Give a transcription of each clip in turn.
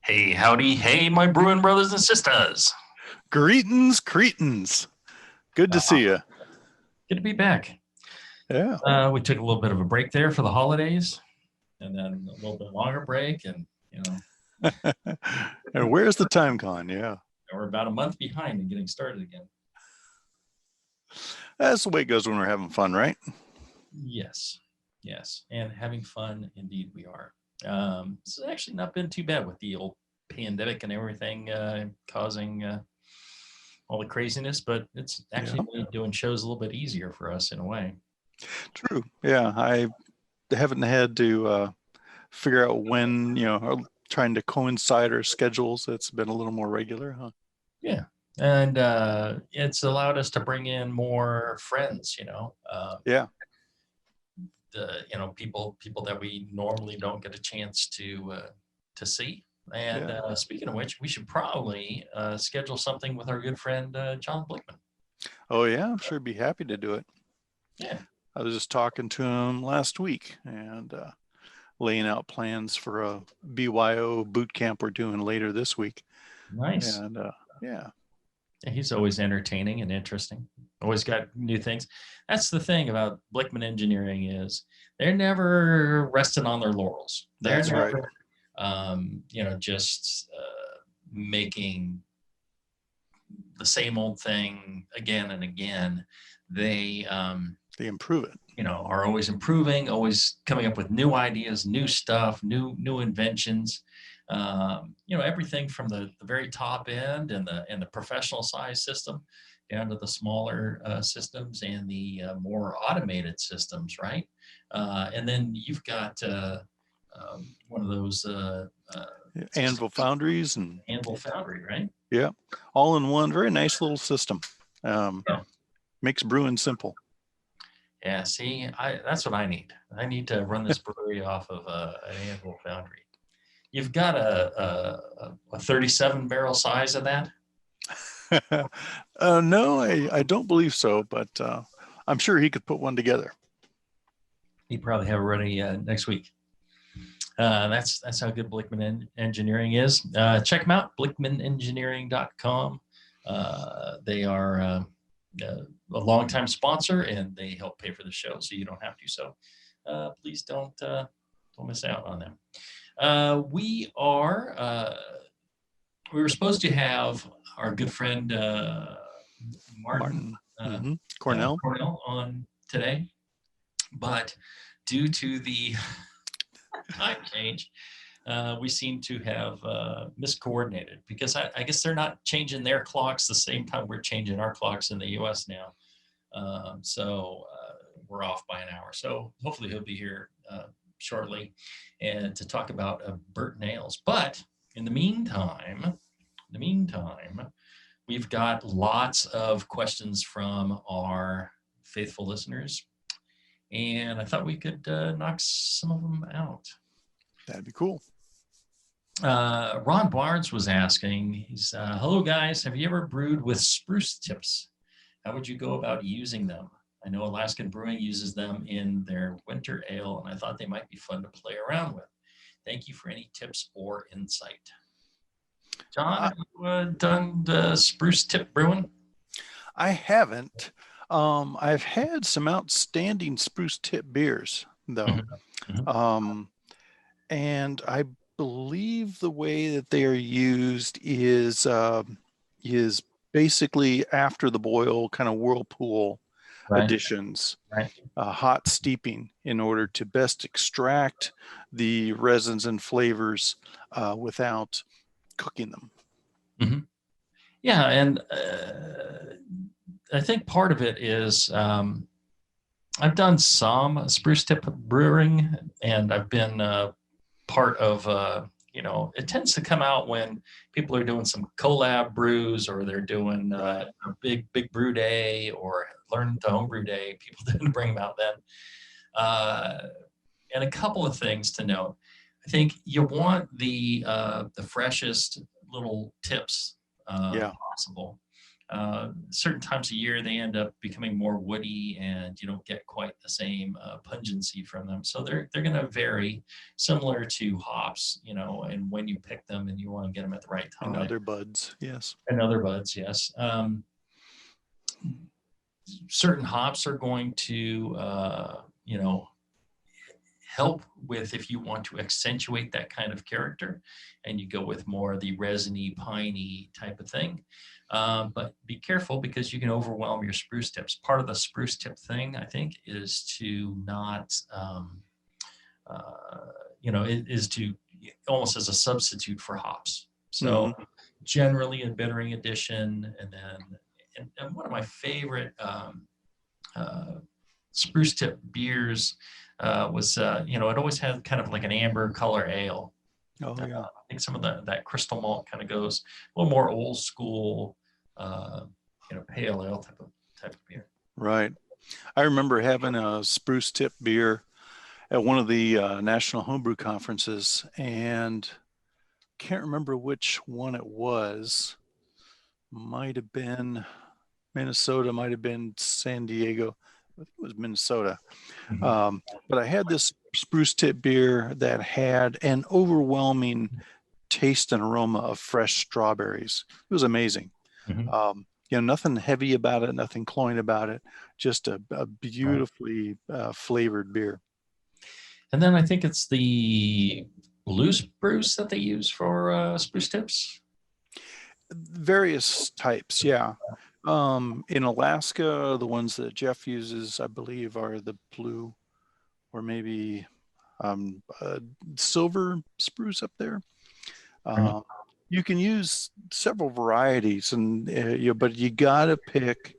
Hey, howdy. Hey, my brewing brothers and sisters. Greetings, Cretans. Good to Uh, see you. Good to be back. Yeah. We took a little bit of a break there for the holidays and then a little bit longer break. And And where's the time gone? Yeah. we're about a month behind in getting started again. That's the way it goes when we're having fun, right? Yes. Yes. And having fun, indeed, we are. It's actually not been too bad with the old pandemic and everything causing all the craziness, but it's actually Yeah. made doing shows a little bit easier for us in a way. True. Yeah. I haven't had to figure out when, trying to coincide our schedules. It's been a little more regular, huh? Yeah. And it's allowed us to bring in more friends, Yeah. people that we normally don't get a chance to see. And Yeah. speaking of which, we should probably schedule something with our good friend John Blickman. Oh, yeah. I'm sure he'd be happy to do it. Yeah. I was just talking to him last week and laying out plans for a BYO boot camp we're doing later this week. Nice. And yeah. Yeah, he's always entertaining and interesting. Always got new things. That's the thing about Blickman Engineering is they're never resting on their laurels. They're That's right. never, just making the same old thing again and again. They, They improve it. are always improving, always coming up with new ideas, new stuff, new inventions. Everything from the very top end and the professional size system down to the smaller systems and the more automated systems, right? And then you've got one of those Anvil foundries and Anvil Foundry, right? yeah, all in one. Very nice little system. Um, Yeah. Makes brewing simple. Yeah, see, that's what I need. I need to run this brewery off of an Anvil Foundry. You've got a 37 barrel size of that? No, I don't believe so, but I'm sure he could put one together. You probably have it ready next week. That's how good Engineering is. Check them out, blickmanengineering.com. They are a longtime sponsor, and they help pay for the show, so you don't have to. So please don't miss out on them. We were supposed to have our good friend Martin Cornell. Cornell on today, but due to the time change, we seem to have miscoordinated because I guess they're not changing their clocks the same time we're changing our clocks in the U.S. now. So we're off by an hour. So hopefully he'll be here shortly and to talk about burnt nails. But in the meantime, we've got lots of questions from our faithful listeners, and I thought we could knock some of them out. That'd be cool. Ron Barnes was asking, he's, hello guys, have you ever brewed with spruce tips? How would you go about using them? I know Alaskan Brewing uses them in their winter ale, and I thought they might be fun to play around with. Thank you for any tips or insight. John, have you done the spruce tip brewing? I haven't. I've had some outstanding spruce tip beers, though. Mm-hmm. And I believe the way that they are used is basically after the boil, kind of whirlpool additions, Right. hot steeping in order to best extract the resins and flavors without cooking them. Mm-hmm. Yeah, and I think part of it is I've done some spruce tip brewing, and I've been part of it tends to come out when people are doing some collab brews or they're doing a big brew day or learn to homebrew day. People tend to bring them out then. And a couple of things to note. I think you want the freshest little tips possible. certain times a year they end up becoming more woody, and you don't get quite the same pungency from them. So they're going to vary, similar to hops, and when you pick them, and you want to get them at the right time. And other buds, yes. And other buds, yes. Certain hops are going to, help with, if you want to accentuate that kind of character, and you go with more of the resiny, piney type of thing. But be careful, because you can overwhelm your spruce tips. Part of the spruce tip thing, I think, is to not, is to almost as a substitute for hops. So generally in bittering addition, and then and one of my favorite spruce tip beers was, it always had kind of like an amber color ale. Oh yeah. I think some of that crystal malt kind of goes a little more old school, pale ale type of beer. Right. I remember having a spruce tip beer at one of the national homebrew conferences, and can't remember which one it was. Might have been Minnesota, might have been San Diego. I think it was Minnesota. But I had this spruce tip beer that had an overwhelming taste and aroma of fresh strawberries. It was amazing. Nothing heavy about it, nothing cloying about it, just a beautifully flavored beer. And then I think it's the blue spruce that they use for spruce tips. Various types, yeah. In Alaska, the ones that Jeff uses, I believe, are the blue, or maybe silver spruce up there. You can use several varieties, and but you gotta pick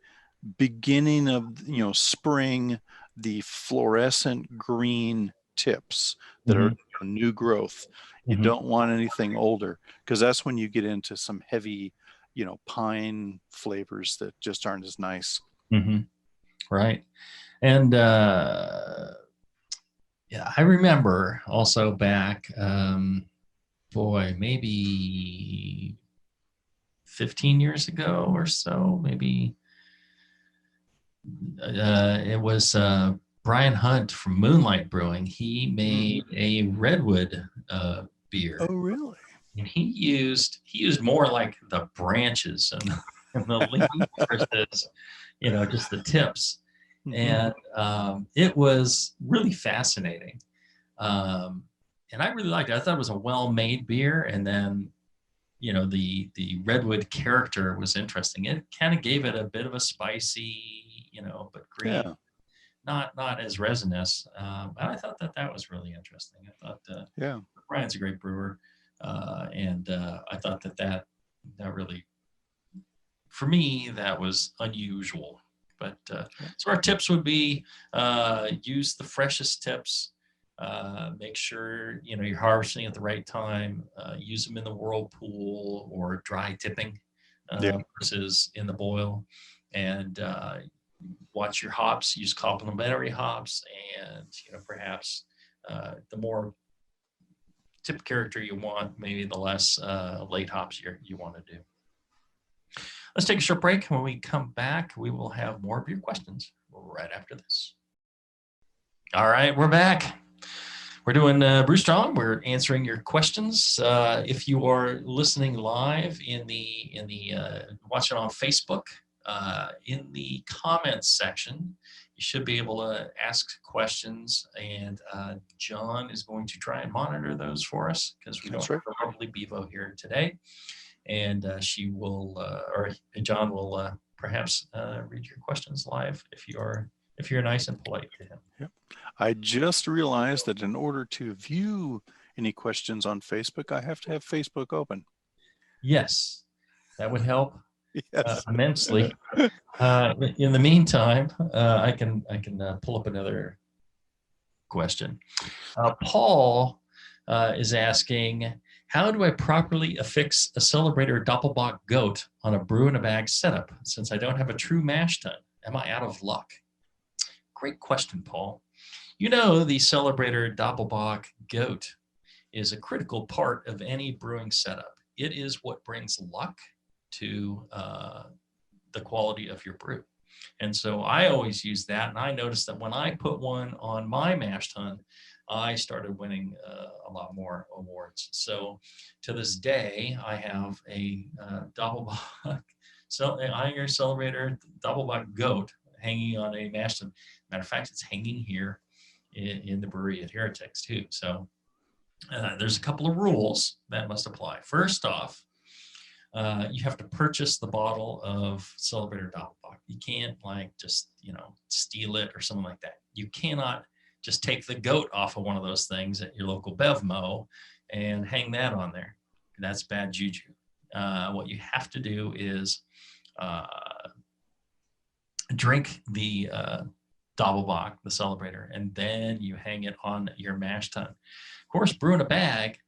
beginning of spring, the fluorescent green tips that are new growth. You don't want anything older, because that's when you get into some heavy, pine flavors that just aren't as nice. Right. And yeah, I remember also back, maybe 15 years ago or so, maybe it was Brian Hunt from Moonlight Brewing. He made a redwood beer. Oh, really? And he used more like the branches and the leaves versus, just the tips. And it was really fascinating. And I really liked it. I thought it was a well-made beer. And then, the redwood character was interesting. It kind of gave it a bit of a spicy, but green, not as resinous. And I thought that was really interesting. I thought, Brian's a great brewer. And I thought that really, for me, that was unusual. But so our tips would be, use the freshest tips. Make sure you're harvesting at the right time. Use them in the whirlpool or dry tipping versus in the boil. And watch your hops. Use complementary hops, and perhaps the more tip character you want, maybe the less late hops you want to do. Let's take a short break. When we come back, we will have more of your questions right after this. All right, we're back. We're doing Brew Strong. We're answering your questions. If you are listening live in the watching on Facebook, in the comments section, you should be able to ask questions, and John is going to try and monitor those for us, because we don't have a lovely Bevo here today. And she will, or John will perhaps read your questions live if you're nice and polite to him. Yep. I just realized that in order to view any questions on Facebook, I have to have Facebook open. Yes, that would help immensely. In the meantime, I can pull up another question. Paul is asking, how do I properly affix a celebrator doppelbock goat on a brew in a bag setup, since I don't have a true mash tun? Am I out of luck? Great question, Paul. The celebrator doppelbock goat is a critical part of any brewing setup. It is what brings luck to the quality of your brew. And so I always use that. And I noticed that when I put one on my mash tun, I started winning a lot more awards. So to this day, I have a doppelbock, Iron Celebrator doppelbock goat hanging on a mash tun. Matter of fact, it's hanging here in the brewery at Heretics too. So there's a couple of rules that must apply. First off, you have to purchase the bottle of Celebrator doppelbock. You can't like just, steal it or something like that. You cannot just take the goat off of one of those things at your local Bevmo and hang that on there. That's bad juju. What you have to do is drink the doppelbock, the Celebrator, and then you hang it on your mash tun. Of course, brew in a bag,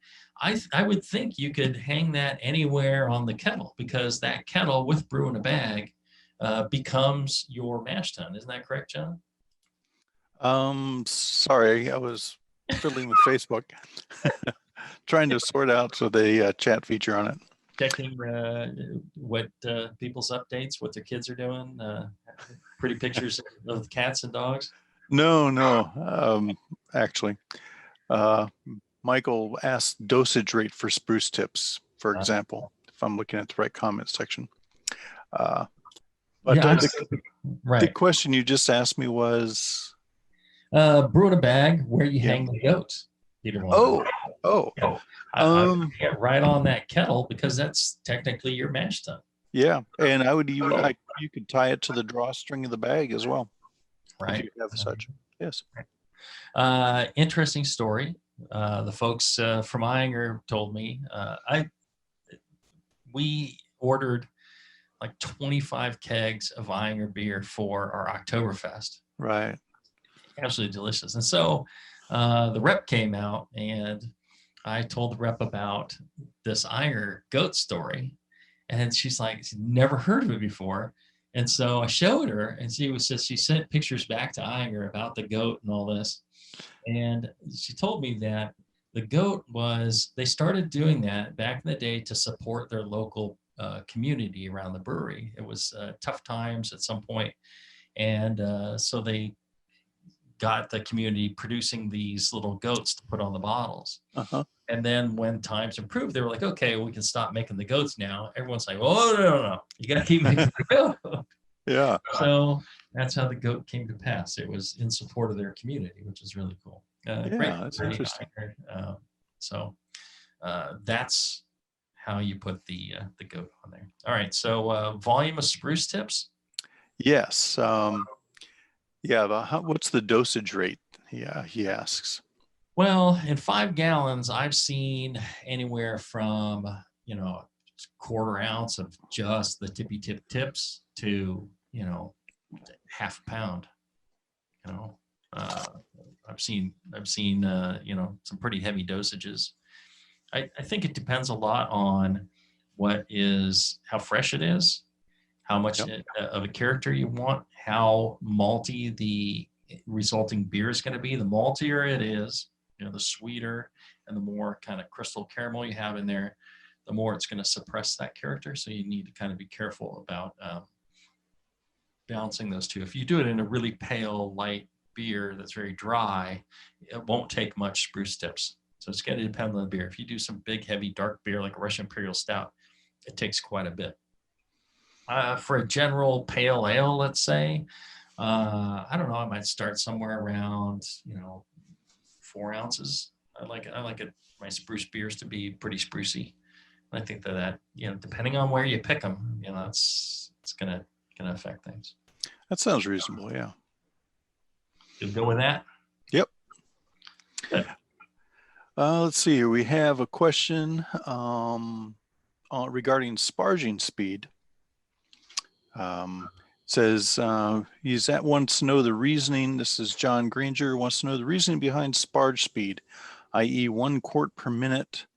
I would think you could hang that anywhere on the kettle, because that kettle with brew in a bag becomes your mash tun. Isn't that correct, John? Sorry, I was fiddling with Facebook, trying to sort out the chat feature on it. Checking what people's updates, what their kids are doing, pretty pictures of cats and dogs. No, actually. Michael asked dosage rate for spruce tips, for example, if I'm looking at the right comment section. But the question you just asked me was? Brew in a bag where you hang the goats. I get right on that kettle, because that's technically your mash tun. Yeah, and I would even you could tie it to the drawstring of the bag as well, right? If you have such. Yes. Interesting story. The folks from Inger told me we ordered like 25 kegs of Inger beer for our Oktoberfest. Right. Absolutely delicious. And so the rep came out, and I told the rep about this Inger goat story. And she's like, she's never heard of it before. And so I showed her, and she sent pictures back to Inger about the goat and all this. And she told me that the goat they started doing that back in the day to support their local community around the brewery. It was tough times at some point. And so they got the community producing these little goats to put on the bottles. Uh-huh. And then when times improved, they were like, okay, we can stop making the goats now. Everyone's like, oh, no. You got to keep making the goat. Yeah. So that's how the goat came to pass. It was in support of their community, which is really cool. That's interesting. So that's how you put the goat on there. All right. So volume of spruce tips? Yes. What's the dosage rate? Yeah, he asks. Well, in 5 gallons, I've seen anywhere from, quarter ounce of just the tippy tip tips to, half a pound. I've seen some pretty heavy dosages. I think it depends a lot on how fresh it is, how much of a character you want, how malty the resulting beer is going to be. The maltier it is, the sweeter and the more kind of crystal caramel you have in there, the more it's going to suppress that character. So you need to kind of be careful about balancing those two. If you do it in a really pale, light beer that's very dry, it won't take much spruce tips. So it's going to depend on the beer. If you do some big, heavy, dark beer like a Russian Imperial Stout, it takes quite a bit. For a general pale ale, let's say, I don't know, I might start somewhere around, 4 ounces. I like my spruce beers to be pretty sprucey. And I think that depending on where you pick them, it's gonna affect things. That sounds reasonable. Yeah. You'll go with that? Yep. Good. Let's see here. We have a question regarding sparging speed. Says wants to know the reasoning. This is John Granger, wants to know the reasoning behind sparge speed, i.e. 1 quart per minute.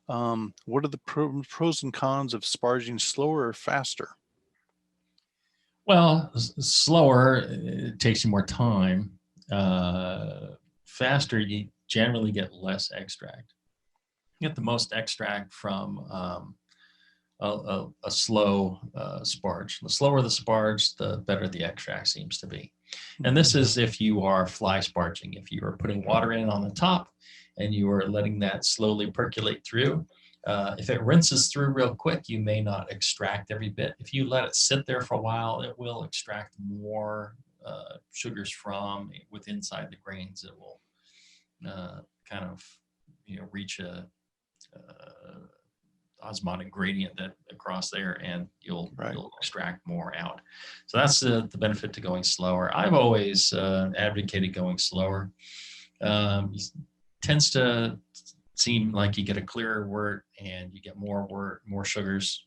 What are the pros and cons of sparging slower or faster? Well, slower, it takes you more time. Faster, you generally get less extract. You get the most extract from a slow sparge. The slower the sparge, the better the extract seems to be. And this is if you are fly sparging. If you are putting water in on the top and you are letting that slowly percolate through, if it rinses through real quick, you may not extract every bit. If you let it sit there for a while, it will extract more sugars from with inside the grains. It will kind of reach a osmotic gradient that across there, and you'll extract more out. So that's the benefit to going slower. I've always advocated going slower. Tends to seem like you get a clearer wort and you get more wort, more sugars.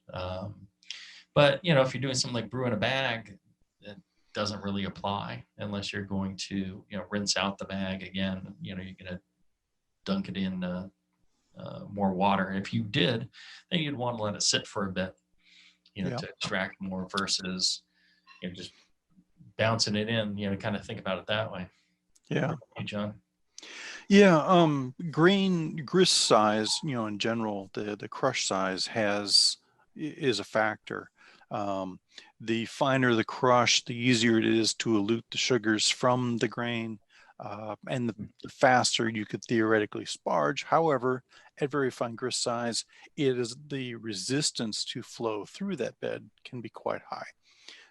But if you're doing something like brew in a bag, it doesn't really apply unless you're going to rinse out the bag again. You're going to dunk it in more water. If you did, then you'd want to let it sit for a bit, to extract more versus just bouncing it in. Kind of think about it that way. Yeah. Hey, John. Yeah. Grain grist size, in general, the crush size is a factor. The finer the crush, the easier it is to elute the sugars from the grain. And the faster you could theoretically sparge. However, at very fine grist size, the resistance to flow through that bed can be quite high.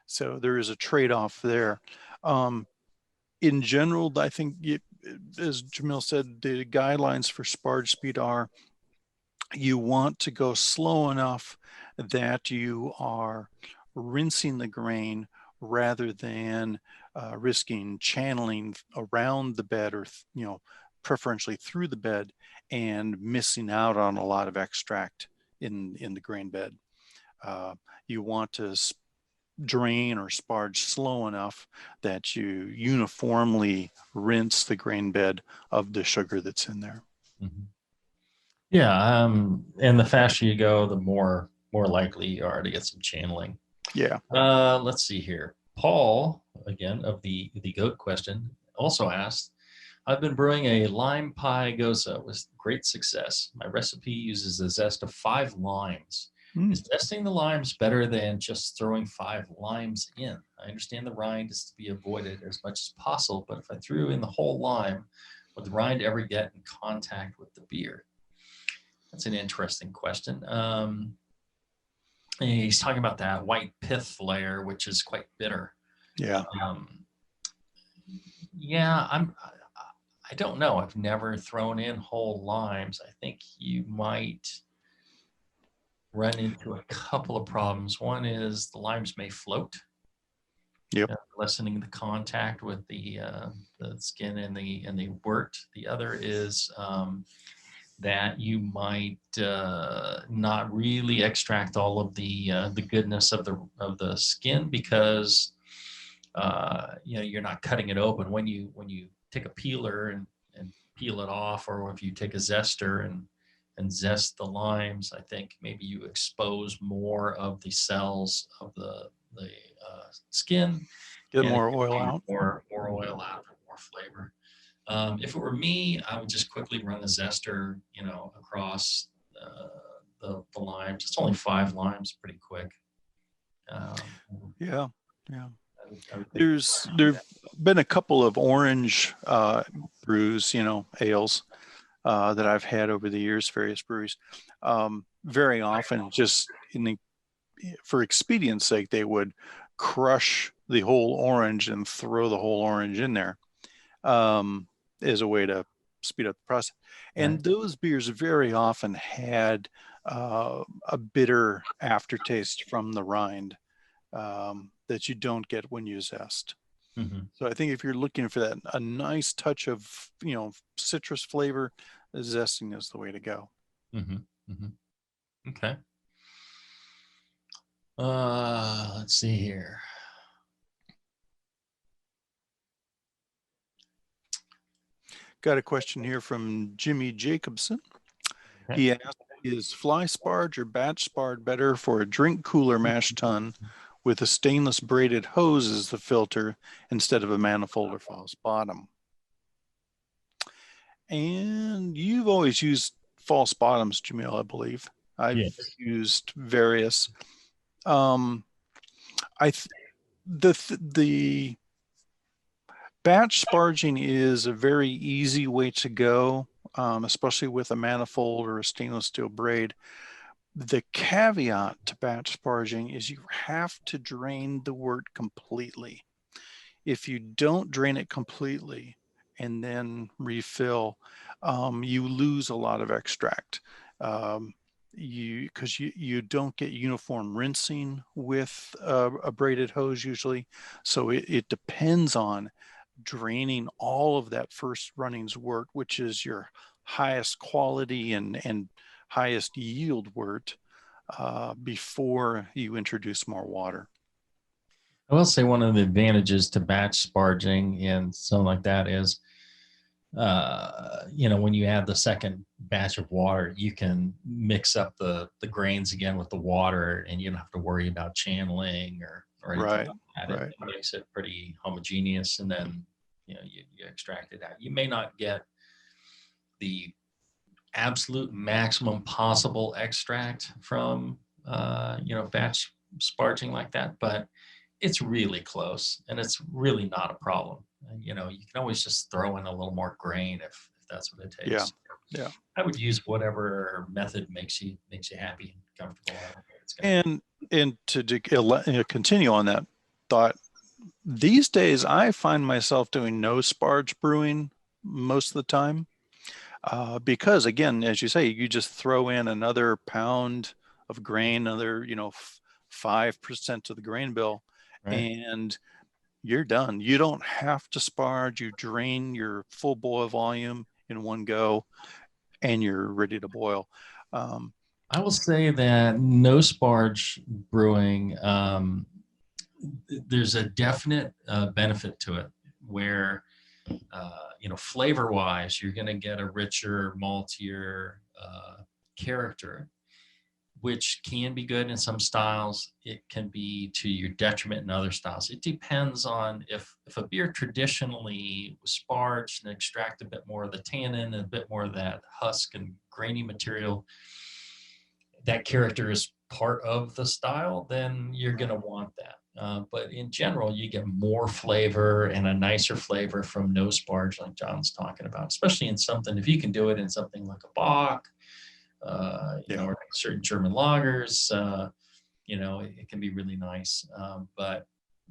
So there is a trade-off there. In general, I think, as Jamil said, the guidelines for sparge speed are you want to go slow enough that you are rinsing the grain rather than risking channeling around the bed or, preferentially through the bed and missing out on a lot of extract in the grain bed. You want to drain or sparge slow enough that you uniformly rinse the grain bed of the sugar that's in there. Mm-hmm. Yeah, and the faster you go, the more likely you are to get some channeling. Yeah. Let's see here. Paul, again, of the goat question, also asked, I've been brewing a lime pie goza with great success. My recipe uses the zest of 5 limes. Is zesting the limes better than just throwing 5 limes in? I understand the rind is to be avoided as much as possible, but if I threw in the whole lime, would the rind ever get in contact with the beer? That's an interesting question. He's talking about that white pith layer, which is quite bitter. Yeah. I don't know. I've never thrown in whole limes. I think you might run into a couple of problems. One is the limes may float, lessening the contact with the skin and the wort. The other is that you might not really extract all of the goodness of the skin because you're not cutting it open. When you take a peeler and peel it off, or if you take a zester and zest the limes, I think maybe you expose more of the cells of the skin. Get more oil out. More oil out, more flavor. If it were me, I would just quickly run the zester, across the limes. It's only 5 limes, pretty quick. Yeah. There've been a couple of orange brews, ales that I've had over the years, various breweries. Very often, just for expedience sake, they would crush the whole orange and throw the whole orange in there. As a way to speed up the process. And those beers very often had a bitter aftertaste from the rind that you don't get when you zest. Mm-hmm. So I think if you're looking for that, a nice touch of, citrus flavor, zesting is the way to go. Mm-hmm. Mm-hmm. Okay. Let's see here. Got a question here from Jimmy Jacobson. Okay. He asked, is fly sparge or batch sparge better for a drink cooler mash tun with a stainless braided hose as the filter instead of a manifold or false bottom? And you've always used false bottoms, Jamil, I believe. I've Yes. used various. Um, I th- the batch sparging is a very easy way to go, especially with a manifold or a stainless steel braid. The caveat to batch sparging is you have to drain the wort completely. If you don't drain it completely and then refill, you lose a lot of extract. Because you don't get uniform rinsing with a braided hose usually. So it depends on draining all of that first running's wort, which is your highest quality and highest yield wort, before you introduce more water. I will say one of the advantages to batch sparging and something like that is, when you add the second batch of water, you can mix up the grains again with the water, and you don't have to worry about channeling or anything Right, like that. right. It makes it pretty homogeneous, and then you extract it out. You may not get the absolute maximum possible extract from batch sparging like that, but it's really close, and it's really not a problem. And, you can always just throw in a little more grain if that's what it Yeah, takes. yeah. I would use whatever method makes you happy and comfortable. I don't think it's gonna. And continue on that thought, these days I find myself doing no sparge brewing most of the time, because again, as you say, you just throw in another pound of grain, another 5% of the grain bill, Right. and you're done. You don't have to sparge. You drain your full boil volume in one go, and you're ready to boil. Um, I will say that no sparge brewing, there's a definite benefit to it where, flavor wise, you're going to get a richer, maltier character, which can be good in some styles. It can be to your detriment in other styles. It depends on if a beer traditionally was sparged and extract a bit more of the tannin and a bit more of that husk and grainy material, that character is part of the style, then you're going to want that. But in general, you get more flavor and a nicer flavor from no sparge, like John's talking about, especially in something, if you can do it in something like a bock, yeah. or like certain German lagers, it can be really nice. But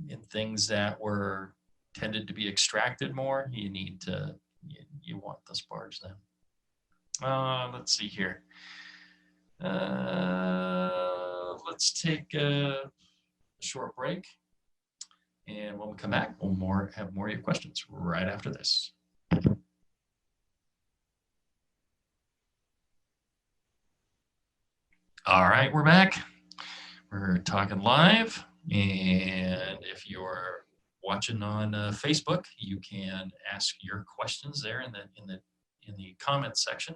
in things that were tended to be extracted more, you want the sparge then. Let's see here. Let's take a short break. And when we come back, we'll have more of your questions right after this. All right, we're back. We're talking live. And if you're watching on Facebook, you can ask your questions there in the comments section.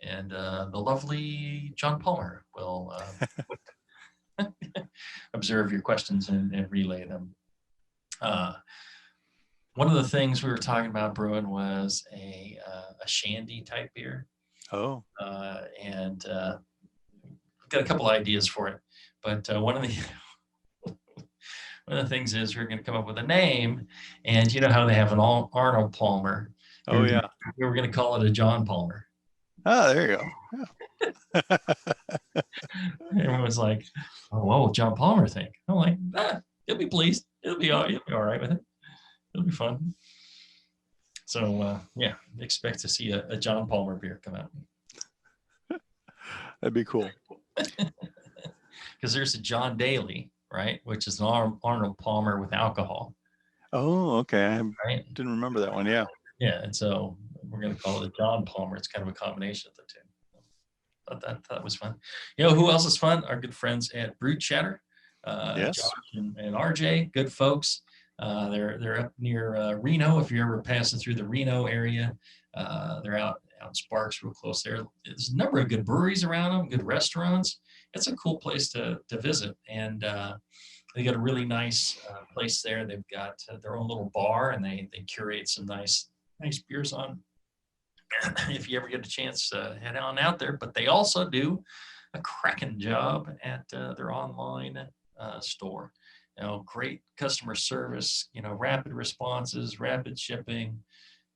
And the lovely John Palmer will observe your questions and relay them. One of the things we were talking about brewing was a shandy type beer. Oh, And we've got a couple ideas for it. But one of the things is we're going to come up with a name. And you know how they have an Arnold Palmer. oh yeah. We were going to call it a John Palmer. Ah, there you go. Yeah. Everyone was like, "Oh, what will John Palmer think?" I'm like, he'll be pleased. He'll be all right with it. It'll be fun. So expect to see a John Palmer beer come out. That'd be cool. Because there's a John Daly, right, which is an Arnold Palmer with alcohol. Oh, okay. I right? didn't remember that one. Yeah. Yeah, and so we're going to call it a John Palmer. It's kind of a combination of the two. Thought that was fun. Who else is fun? Our good friends at Brew Chatter, Yes. Josh and RJ, good folks. They're up near Reno. If you're ever passing through the Reno area, they're out in Sparks, real close there. There's a number of good breweries around them, good restaurants. It's a cool place to visit, and they got a really nice place there. They've got their own little bar, and they curate some nice beers on. If you ever get a chance, head on out there. But they also do a cracking job at their online store. Great customer service, rapid responses, rapid shipping,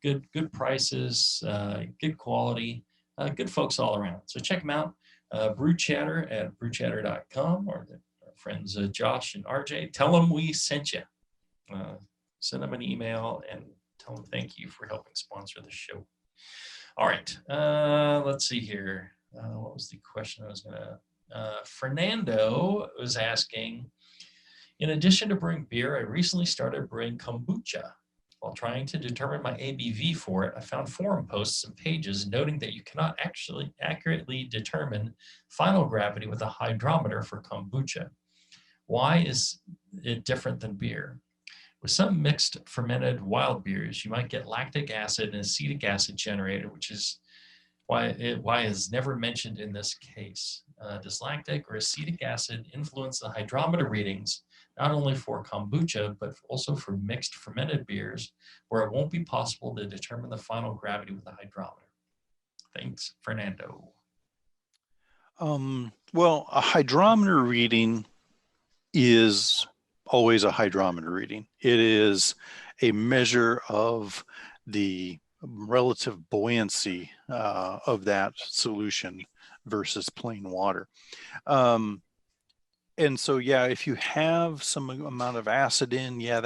good prices, good quality, good folks all around. So check them out. Brew Chatter at brewchatter.com, or our friends Josh and RJ. Tell them we sent you. Send them an email and tell them thank you for helping sponsor the show. All right, let's see here. What was the question I was gonna? Fernando was asking, in addition to brewing beer, I recently started brewing kombucha. While trying to determine my ABV for it, I found forum posts and pages noting that you cannot actually accurately determine final gravity with a hydrometer for kombucha. Why is it different than beer? With some mixed fermented wild beers, you might get lactic acid and acetic acid generated, which is why is never mentioned in this case. Does lactic or acetic acid influence the hydrometer readings, not only for kombucha, but also for mixed fermented beers, where it won't be possible to determine the final gravity with a hydrometer? Thanks, Fernando. Well, a hydrometer reading is always a hydrometer reading. It is a measure of the relative buoyancy of that solution versus plain water. And so, yeah, if you have some amount of acid in, yeah,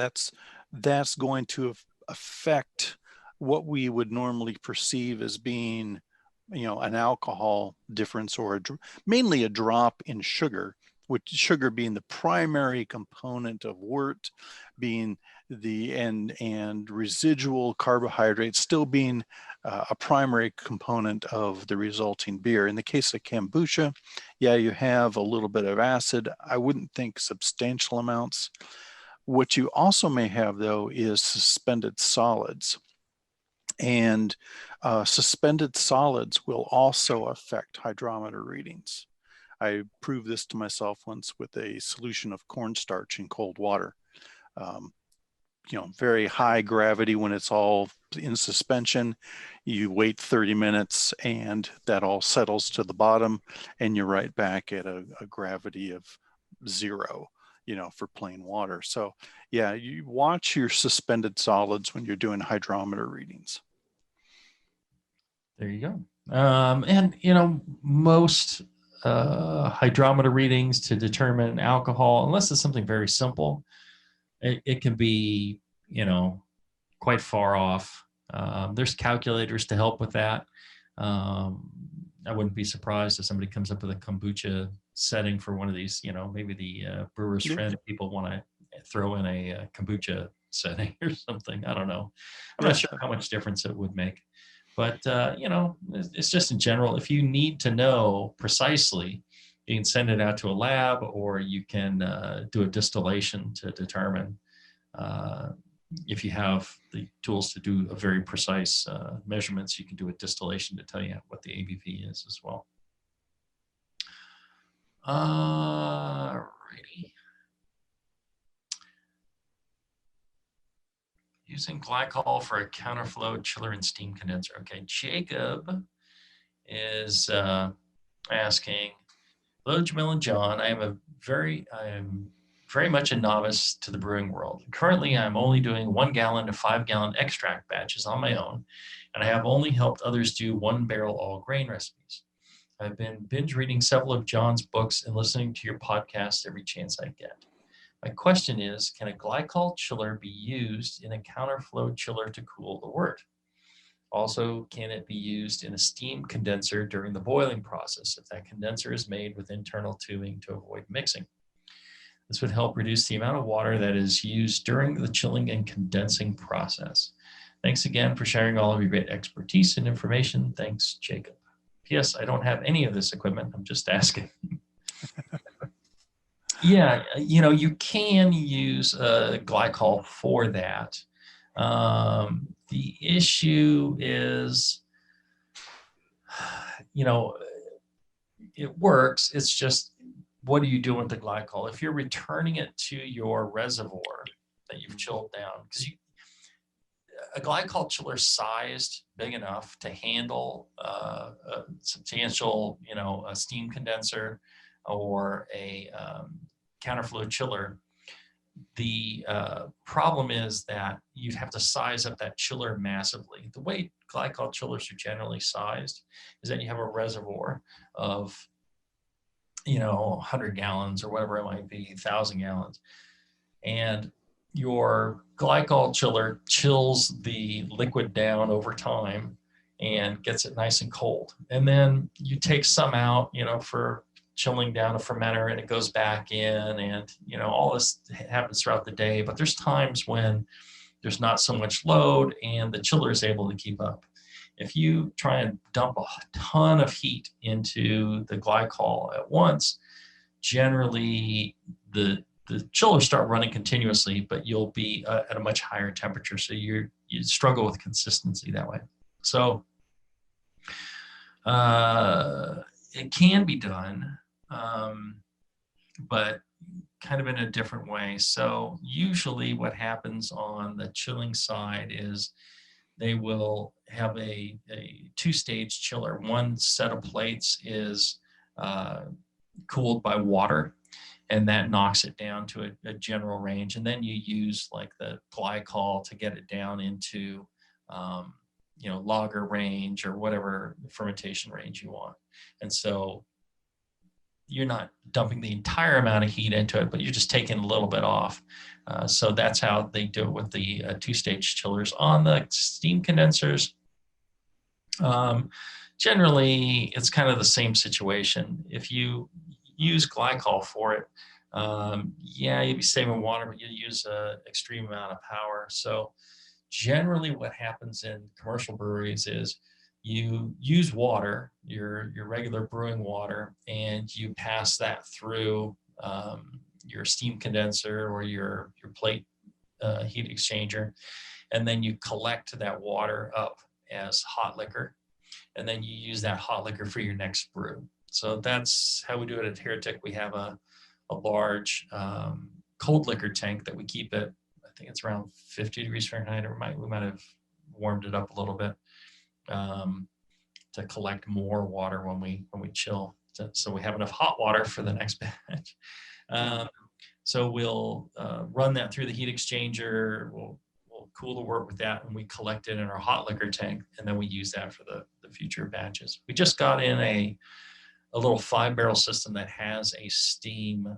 that's going to affect what we would normally perceive as being, an alcohol difference, or mainly a drop in sugar, with sugar being the primary component of wort, being the and residual carbohydrates still being a primary component of the resulting beer. In the case of kombucha, yeah, you have a little bit of acid. I wouldn't think substantial amounts. What you also may have, though, is suspended solids. And suspended solids will also affect hydrometer readings. I proved this to myself once with a solution of cornstarch in cold water. Very high gravity when it's all in suspension. You wait 30 minutes and that all settles to the bottom, and you're right back at a gravity of 0, for plain water. So yeah, you watch your suspended solids when you're doing hydrometer readings. There you go. And most hydrometer readings to determine alcohol, unless it's something very simple, it can be, quite far off. There's calculators to help with that. I wouldn't be surprised if somebody comes up with a kombucha setting for one of these, maybe the brewer's friend people want to throw in a kombucha setting or something. I don't know. I'm not sure how much difference it would make. But, it's just in general, if you need to know precisely, you can send it out to a lab, or you can do a distillation to determine if you have the tools to do a very precise measurements. You can do a distillation to tell you what the ABV is as well. Alrighty. Using glycol for a counterflow chiller and steam condenser. Okay, Jacob is asking, hello, Jamil and John. I am very much a novice to the brewing world. Currently, I'm only doing 1 gallon to 5 gallon extract batches on my own, and I have only helped others do 1 barrel all grain recipes. I've been binge reading several of John's books and listening to your podcast every chance I get. My question is, can a glycol chiller be used in a counterflow chiller to cool the wort? Also, can it be used in a steam condenser during the boiling process if that condenser is made with internal tubing to avoid mixing? This would help reduce the amount of water that is used during the chilling and condensing process. Thanks again for sharing all of your great expertise and information. Thanks, Jacob. P.S. I don't have any of this equipment. I'm just asking. Yeah, you can use glycol for that. The issue is, it works. It's just, what are you doing with the glycol? If you're returning it to your reservoir that you've chilled down, because a glycol chiller sized big enough to handle a substantial, a steam condenser or a counterflow chiller. The problem is that you'd have to size up that chiller massively. The way glycol chillers are generally sized is that you have a reservoir of 100 gallons or whatever it might be, 1,000 gallons. And your glycol chiller chills the liquid down over time and gets it nice and cold. And then you take some out, for chilling down a fermenter, and it goes back in, and, all this happens throughout the day. But there's times when there's not so much load and the chiller is able to keep up. If you try and dump a ton of heat into the glycol at once, generally the chillers start running continuously, but you'll be at a much higher temperature. So you struggle with consistency that way. So it can be done, but kind of in a different way. So usually what happens on the chilling side is they will have a two-stage chiller. One set of plates is cooled by water, and that knocks it down to a general range. And then you use like the glycol to get it down into, lager range or whatever fermentation range you want. And so you're not dumping the entire amount of heat into it, but you're just taking a little bit off. So that's how they do it with the two-stage chillers. On the steam condensers, generally it's kind of the same situation. If you use glycol for it, you'd be saving water, but you use an extreme amount of power. So generally what happens in commercial breweries is you use water, your regular brewing water, and you pass that through your steam condenser or your plate heat exchanger, and then you collect that water up as hot liquor, and then you use that hot liquor for your next brew. So that's how we do it at Heretic. We have a large cold liquor tank that we keep at, I think it's around 50 degrees Fahrenheit, or we might have warmed it up a little bit to collect more water when we chill. So we have enough hot water for the next batch. So we'll run that through the heat exchanger. We'll cool the wort with that, and we collect it in our hot liquor tank, and then we use that for the future batches. We just got in a little 5-barrel system that has a steam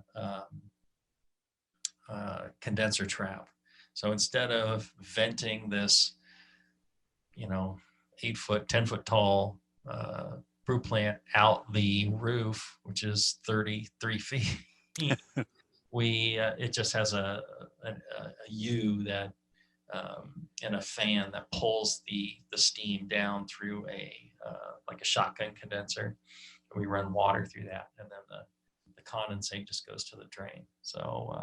condenser trap. So instead of venting this, 8-foot, 10-foot tall brew plant out the roof, which is 33 feet, it just has a U that and a fan that pulls the steam down through like a shotgun condenser. We run water through that, and then the condensate just goes to the drain. So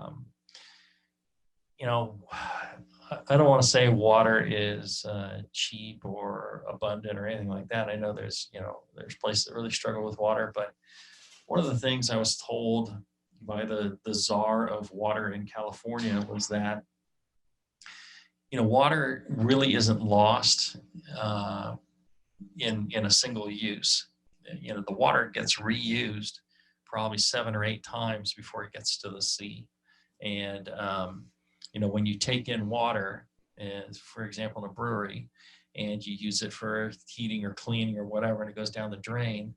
I don't want to say water is cheap or abundant or anything like that. I know there's places that really struggle with water, but one of the things I was told by the czar of water in California was that water really isn't lost in a single use. The water gets reused probably 7 or 8 times before it gets to the sea. And when you take in water, for example, in a brewery, and you use it for heating or cleaning or whatever, and it goes down the drain,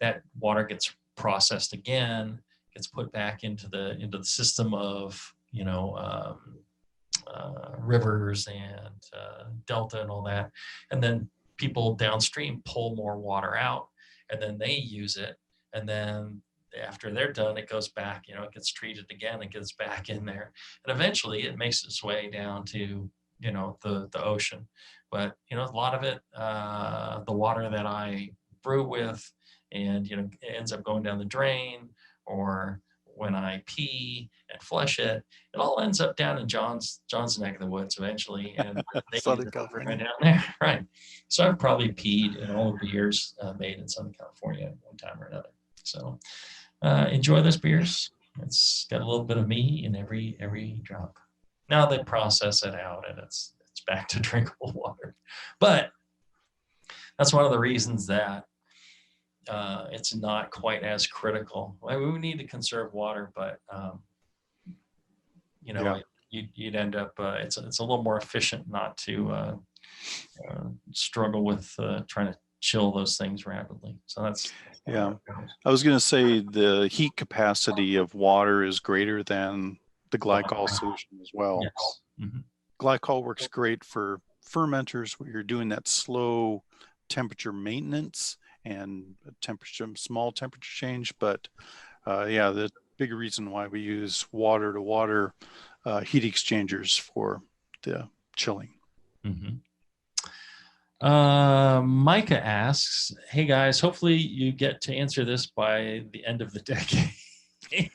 that water gets processed again, gets put back into the system of rivers and delta and all that, and then people downstream pull more water out, and then they use it, and then after they're done, it goes back, it gets treated again, it gets back in there, and eventually it makes its way down to the ocean. But a lot of it, the water that I brew with, and it ends up going down the drain, or when I pee and flush it, it all ends up down in John's neck of the woods eventually, and they Southern use it California. right down there, right? So I've probably peed in all of the beers made in Southern California at one time or another. So enjoy those beers. It's got a little bit of me in every drop. Now they process it out, and it's it's back to drinkable water. But that's one of the reasons that it's not quite as critical. I mean, we need to conserve water, but you know, you'd end up it's a little more efficient not to struggle with trying to chill those things rapidly. So that's I was going to say the heat capacity of water is greater than the glycol solution as well. Yes. Mm-hmm. Glycol works great for fermenters where you're doing that slow temperature maintenance and small temperature change. But the big reason why we use water to water heat exchangers for the chilling. Mm-hmm. Micah asks, hey guys, hopefully you get to answer this by the end of the decade.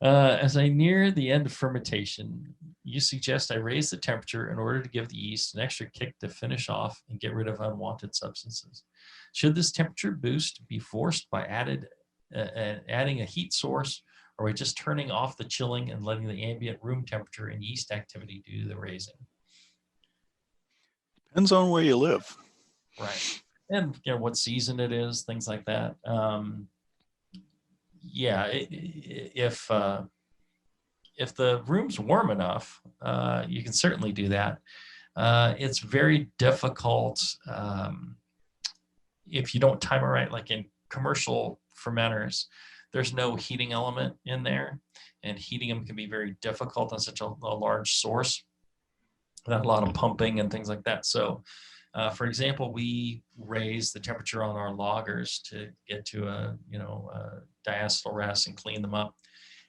As I near the end of fermentation, you suggest I raise the temperature in order to give the yeast an extra kick to finish off and get rid of unwanted substances. Should this temperature boost be forced by adding a heat source, or are we just turning off the chilling and letting the ambient room temperature and yeast activity do the raising? Depends on where you live. Right. And what season it is, things like that. If the room's warm enough, you can certainly do that. It's very difficult if you don't time it right, like in commercial fermenters, there's no heating element in there, and heating them can be very difficult on such a large source without a lot of pumping and things like that. So for example, we raise the temperature on our lagers to get to a diacetyl rest and clean them up.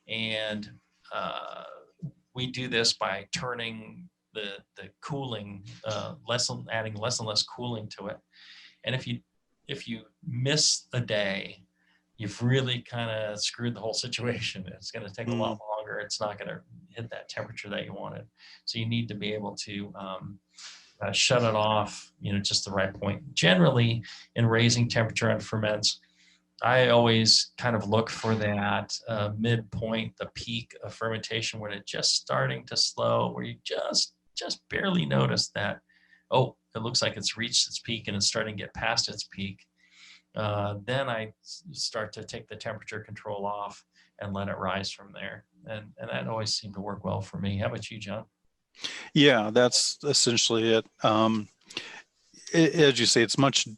And we do this by turning the cooling, adding less and less cooling to it. And if you miss a day, you've really kind of screwed the whole situation. It's going to take a lot longer. It's not going to hit that temperature that you wanted. So you need to be able to shut it off, just the right point. Generally, in raising temperature on ferments, I always kind of look for that midpoint, the peak of fermentation, when it's just starting to slow, where you just barely notice that, oh, it looks like it's reached its peak and it's starting to get past its peak. Then I start to take the temperature control off and let it rise from there. And that always seemed to work well for me. How about you, John? Yeah, that's essentially it. As you say, it's much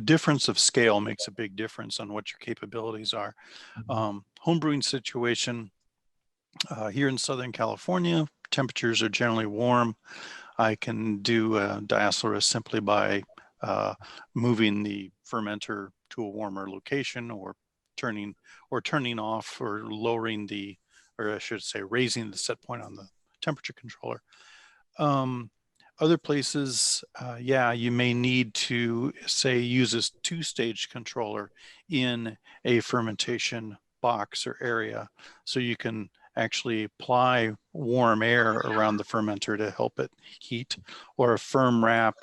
difference of scale makes a big difference on what your capabilities are. Homebrewing situation here in Southern California, temperatures are generally warm. I can do diacetyl simply by moving the fermenter to a warmer location, or turning off or lowering or I should say raising the set point on the temperature controller. Other places, you may need to say use a two-stage controller in a fermentation box or area, so you can actually apply warm air around the fermenter to help it heat, or a firm wrap,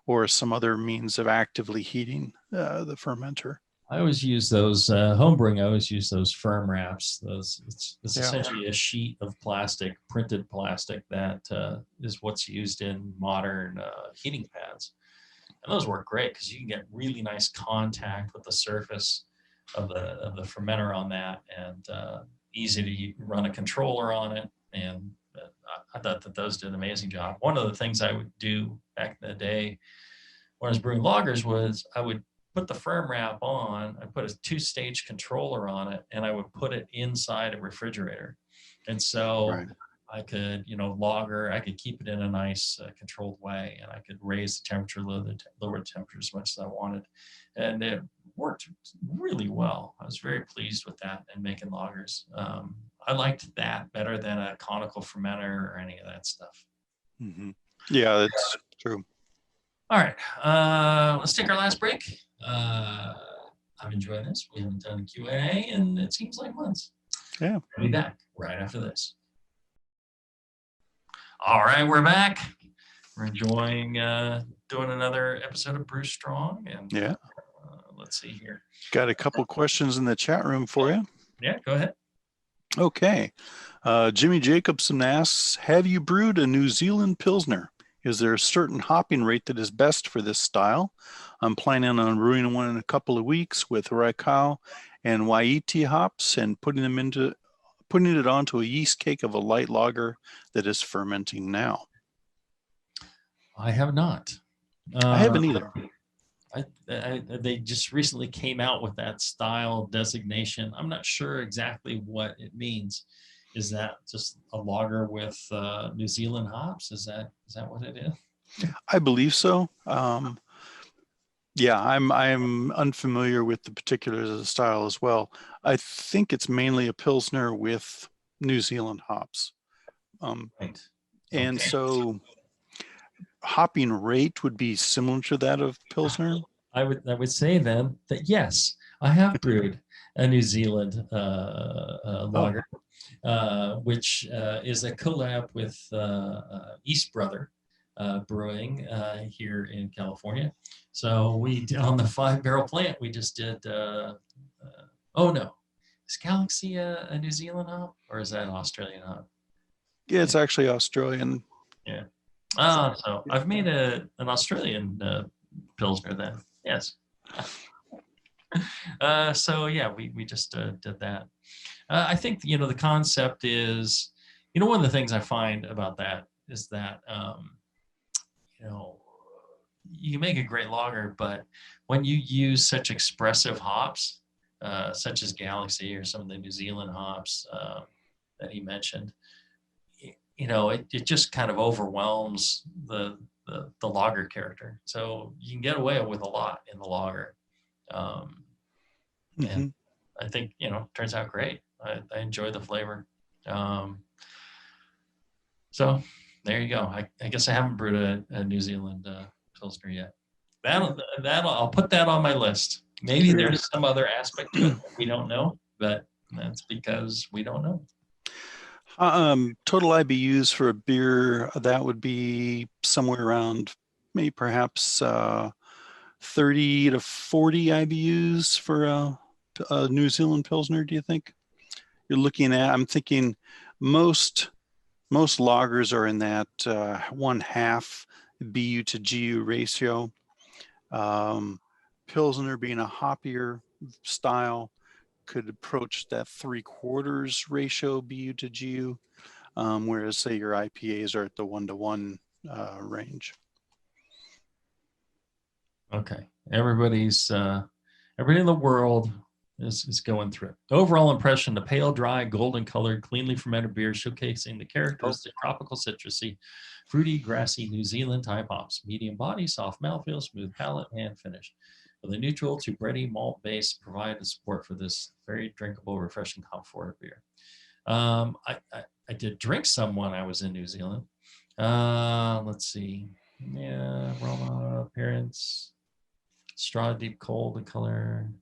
or some other means of actively heating the fermenter. I always use those homebrewing. I always use those firm wraps. It's essentially a sheet of plastic, printed plastic, that is what's used in modern heating pads. And those work great because you can get really nice contact with the surface of the fermenter on that, and easy to run a controller on it. And I thought that those did an amazing job. One of the things I would do back in the day when I was brewing lagers was I would put the firm wrap on, I put a two-stage controller on it, and I would put it inside a refrigerator. And so I could, lager, I could keep it in a nice controlled way, and I could raise the temperature, lower the temperature as much as I wanted. And it worked really well. I was very pleased with that and making lagers. I liked that better than a conical fermenter or any of that stuff. Mm-hmm. Yeah, that's true. All right, let's take our last break. I'm enjoying this. We haven't done Q&A, and it seems like months. Yeah. We'll be back right after this. All right, we're back. We're enjoying doing another episode of Brew Strong. And let's see here. Got a couple questions in the chat room for you. Yeah, go ahead. Okay. Jimmy Jacobson asks, have you brewed a New Zealand Pilsner? Is there a certain hopping rate that is best for this style? I'm planning on brewing one in a couple of weeks with Raikau and Waiti hops and putting it onto a yeast cake of a light lager that is fermenting now. I have not. I haven't either. They just recently came out with that style designation. I'm not sure exactly what it means. Is that just a lager with New Zealand hops? Is that what it is? I believe so. Yeah, I'm unfamiliar with the particulars of the style as well. I think it's mainly a Pilsner with New Zealand hops. Right. And Okay. so hopping rate would be similar to that of Pilsner. I would say then that yes, I have brewed a New Zealand Oh, lager, which is a collab with East Brother Brewing here in California. So we on the 5 barrel plant we just did. Oh no, is Galaxy a New Zealand hop or is that an Australian hop? yeah, Yeah. it's actually Australian. Yeah. Oh, so I've made an Australian Pilsner then. Yes. So yeah, we just did that. I think the concept is, one of the things I find about that is that you know you make a great lager, but when you use such expressive hops, such as Galaxy or some of the New Zealand hops that he mentioned, it just kind of overwhelms the lager character. So you can get away with a lot in the lager. Um, and Hmm. I think turns out great. I enjoy the flavor. Um, so there you go. I guess I haven't brewed a New Zealand Pilsner yet. That'll I'll put that on my list. Maybe Sure. there's some other aspect to it that we don't know, but that's because we don't know. Total IBUs for a beer, that would be somewhere around maybe perhaps 30 to 40 IBUs for a New Zealand Pilsner, do you think? You're looking at, I'm thinking most most lagers are in that 1/2 BU to GU ratio. Um, Pilsner being a hoppier style could approach that 3/4 ratio BU to GU, whereas say your IPAs are at the 1-to-1 range. Okay. Everybody in the world is going through it. The overall impression, the pale, dry, golden colored, cleanly fermented beer showcasing the Oh, characteristic tropical citrusy, fruity, grassy New Zealand type hops. Medium body, soft mouthfeel, smooth palate, and finish. With a neutral to bready malt base, provide the support for this very drinkable, refreshing hop forward beer. I did drink some when I was in New Zealand. Let's see. Yeah, aroma, appearance, straw deep cold, the color.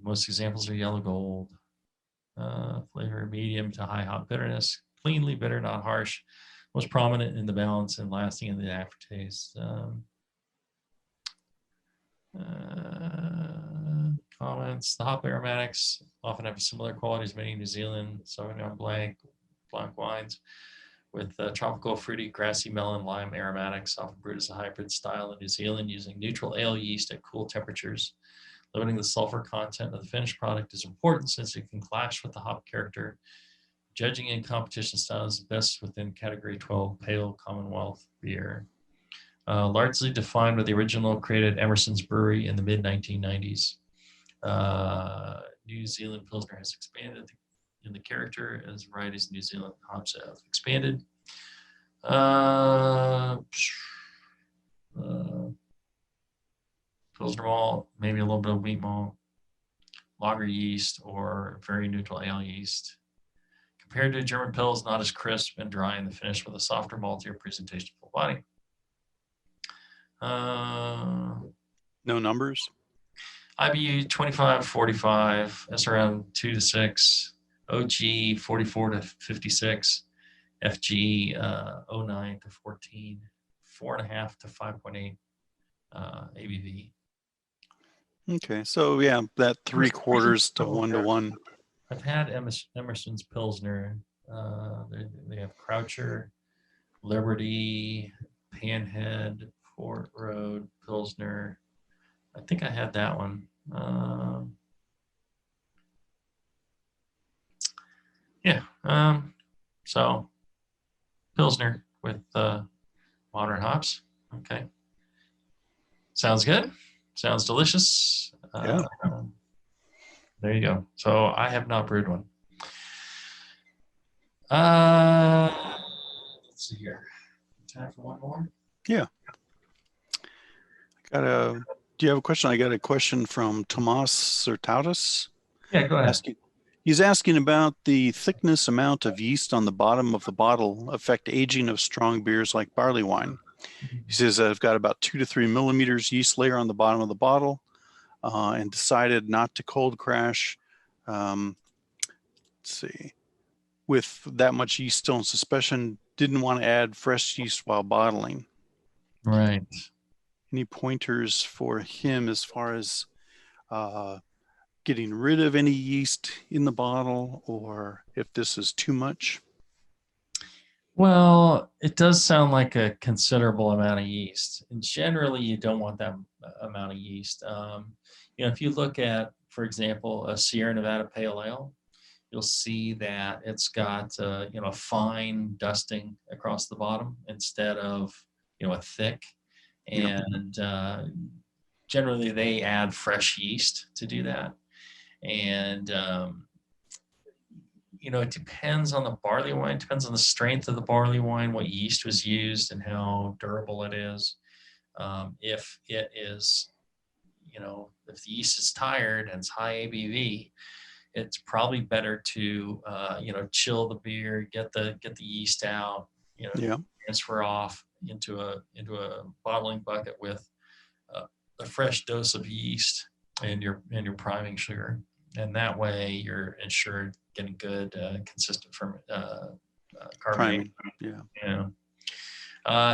Most examples are yellow gold. Flavor medium to high hop bitterness, cleanly bitter, not harsh. Most prominent in the balance and lasting in the aftertaste. Comments: the hop aromatics often have similar qualities as many New Zealand Sauvignon Blanc wines, with tropical, fruity, grassy, melon, lime aromatics, often brewed as a hybrid style in New Zealand using neutral ale yeast at cool temperatures. Limiting the sulfur content of the finished product is important since it can clash with the hop character. Judging in competition styles is best within Category 12 Pale Commonwealth beer. Largely defined by the original created Emerson's Brewery in the mid-1990s. New Zealand Pilsner has expanded in the character as varieties of New Zealand hops have expanded. Pilsner malt, maybe a little bit of wheat malt, lager yeast, or very neutral ale yeast. Compared to German Pils, not as crisp and dry in the finish with a softer, maltier presentation full body. no numbers? IBU 25, 45, SRM 2 to 6, OG 44 to 56, FG 09 to 14, 4.5 to 5.8 ABV. Okay, so yeah, that 3/4 to 1-to-1. I've had Emerson's Pilsner. They have Croucher, Liberty, Panhead, Fort Road, Pilsner. I think I had that one. Yeah. So Pilsner with modern hops. Okay. Sounds good. Sounds delicious. Yeah. There you go. So I have not brewed one. Let's see here. Time for one more? Yeah. Do you have a question? I got a question from Tomas Sertautis. Yeah, go ahead. He's asking about the thickness amount of yeast on the bottom of the bottle affect aging of strong beers like barley wine. He says, I've got about 2 to 3 millimeters yeast layer on the bottom of the bottle and decided not to cold crash. Let's see. With that much yeast still in suspension, didn't want to add fresh yeast while bottling. Right. Any pointers for him as far as getting rid of any yeast in the bottle, or if this is too much? Well, it does sound like a considerable amount of yeast. And generally, you don't want that amount of yeast. If you look at, for example, a Sierra Nevada Pale Ale, you'll see that it's got, a fine dusting across the bottom instead of, a thick. And generally, they add fresh yeast to do that. And it depends on the barley wine, depends on the strength of the barley wine, what yeast was used, and how durable it is. If it is, if the yeast is tired and it's high ABV, it's probably better to, chill the beer, get the yeast out, transfer off into a bottling bucket with a fresh dose of yeast and your priming sugar. And that way you're ensured getting good, consistent carbonate. Yeah.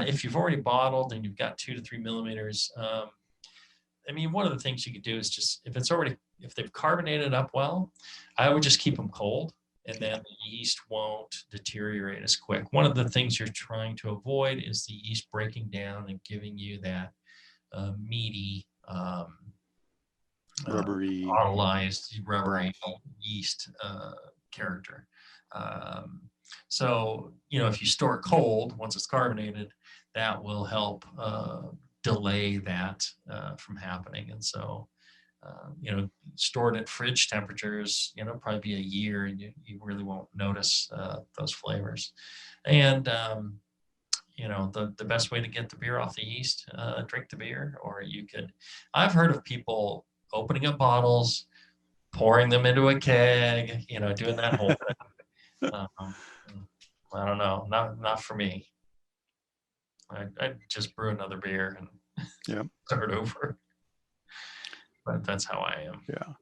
If you've already bottled and you've got 2 to 3 millimeters, one of the things you could do is just, if they've carbonated up well, I would just keep them cold, and then the yeast won't deteriorate as quick. One of the things you're trying to avoid is the yeast breaking down and giving you that meaty, rubbery, rubbery yeast character. So, if you store it cold, once it's carbonated, that will help delay that from happening. And so, stored at fridge temperatures, probably be a year, and you really won't notice those flavors. And the best way to get the beer off the yeast, drink the beer. Or I've heard of people opening up bottles, pouring them into a keg, doing that whole thing. I don't know, not for me. I'd just brew another beer and start over. But that's how I am. Yeah.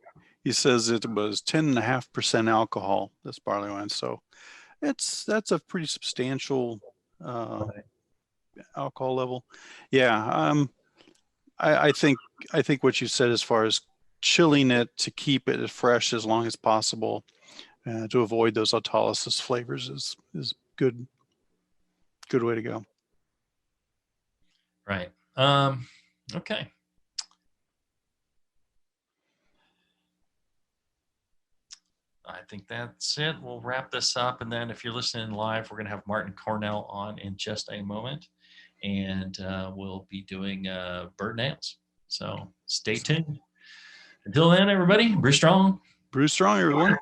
He says it was 10.5% alcohol, this barley wine. So that's a pretty substantial alcohol level. Yeah. I think what you said as far as chilling it to keep it as fresh as long as possible to avoid those autolysis flavors is good way to go. Right. Okay. I think that's it. We'll wrap this up. And then if you're listening live, we're going to have Martin Cornell on in just a moment. And we'll be doing bird nails. So stay tuned. Until then, everybody, brew strong. Brew strong, everyone.